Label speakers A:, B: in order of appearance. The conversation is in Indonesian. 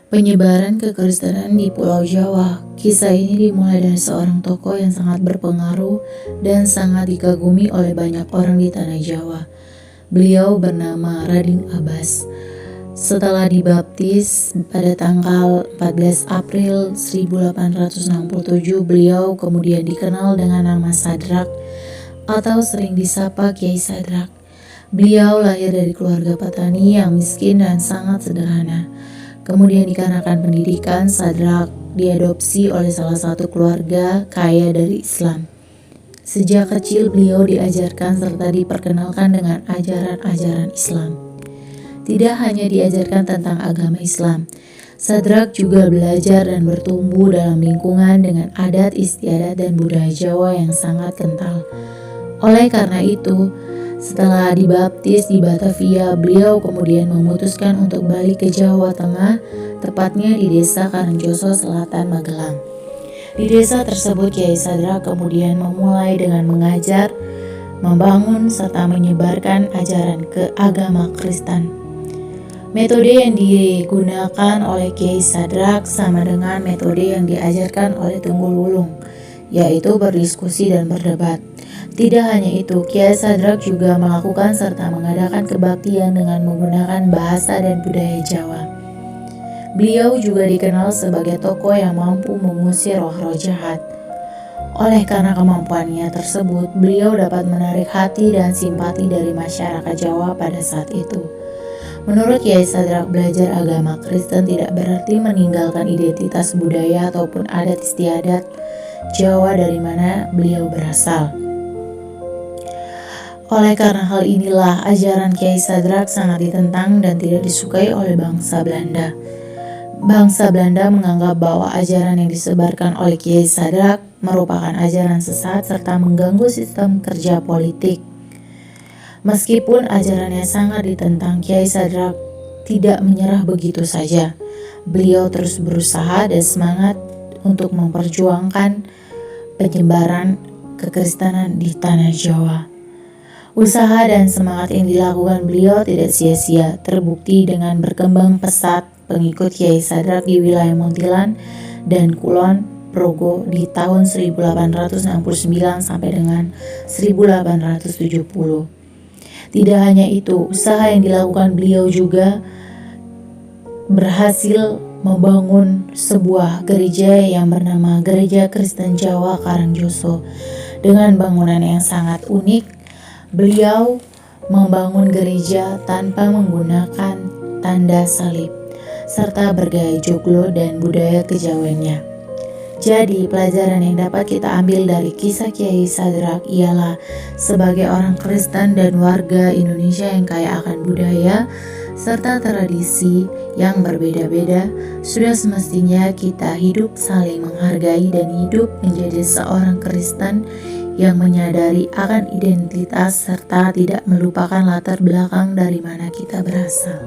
A: Penyebaran kekristenan di Pulau Jawa. Kisah ini dimulai dari seorang tokoh yang sangat berpengaruh dan sangat dikagumi oleh banyak orang di tanah Jawa. Beliau bernama Rading Abbas. Setelah dibaptis pada tanggal 14 April 1867, beliau kemudian dikenal dengan nama Sadrak atau sering disapa Kiai Sadrak. Beliau lahir dari keluarga petani yang miskin dan sangat sederhana. Kemudian dikarenakan pendidikan, Sadrak diadopsi oleh salah satu keluarga kaya dari Islam. Sejak kecil beliau diajarkan serta diperkenalkan dengan ajaran-ajaran Islam. Tidak hanya diajarkan tentang agama Islam, Sadrak juga belajar dan bertumbuh dalam lingkungan dengan adat istiadat dan budaya Jawa yang sangat kental. Oleh karena itu, setelah dibaptis di Batavia, beliau kemudian memutuskan untuk balik ke Jawa Tengah, tepatnya di desa Karangjoso Selatan, Magelang. Di desa tersebut, Kiai Sadrak kemudian memulai dengan mengajar, membangun, serta menyebarkan ajaran ke agama Kristen. Metode yang digunakan oleh Kiai Sadrak sama dengan metode yang diajarkan oleh Tunggul Wulung, yaitu berdiskusi dan berdebat. Tidak hanya itu, Kiai Sadrak juga melakukan serta mengadakan kebaktian dengan menggunakan bahasa dan budaya Jawa. Beliau juga dikenal sebagai tokoh yang mampu mengusir roh-roh jahat. Oleh karena kemampuannya tersebut, beliau dapat menarik hati dan simpati dari masyarakat Jawa pada saat itu. Menurut Kiai Sadrak, belajar agama Kristen tidak berarti meninggalkan identitas budaya ataupun adat istiadat Jawa dari mana beliau berasal. Oleh karena hal inilah, ajaran Kiai Sadrak sangat ditentang dan tidak disukai oleh bangsa Belanda. Bangsa Belanda menganggap bahwa ajaran yang disebarkan oleh Kiai Sadrak merupakan ajaran sesat serta mengganggu sistem kerja politik. Meskipun ajarannya sangat ditentang, Kiai Sadrak tidak menyerah begitu saja. Beliau terus berusaha dan semangat untuk memperjuangkan penyebaran kekristenan di tanah Jawa. Usaha dan semangat yang dilakukan beliau tidak sia-sia, terbukti dengan berkembang pesat pengikut Kiai Sadrak di wilayah Muntilan dan Kulon Progo di tahun 1869 sampai dengan 1870. Tidak hanya itu, usaha yang dilakukan beliau juga berhasil membangun sebuah gereja yang bernama Gereja Kristen Jawa Karangjoso. Dengan bangunan yang sangat unik, beliau membangun gereja tanpa menggunakan tanda salib, serta bergaya joglo dan budaya kejawennya. Jadi, pelajaran yang dapat kita ambil dari kisah Kiai Sadrak ialah sebagai orang Kristen dan warga Indonesia yang kaya akan budaya serta tradisi yang berbeda-beda, sudah semestinya kita hidup saling menghargai dan hidup menjadi seorang Kristen yang menyadari akan identitas serta tidak melupakan latar belakang dari mana kita berasal.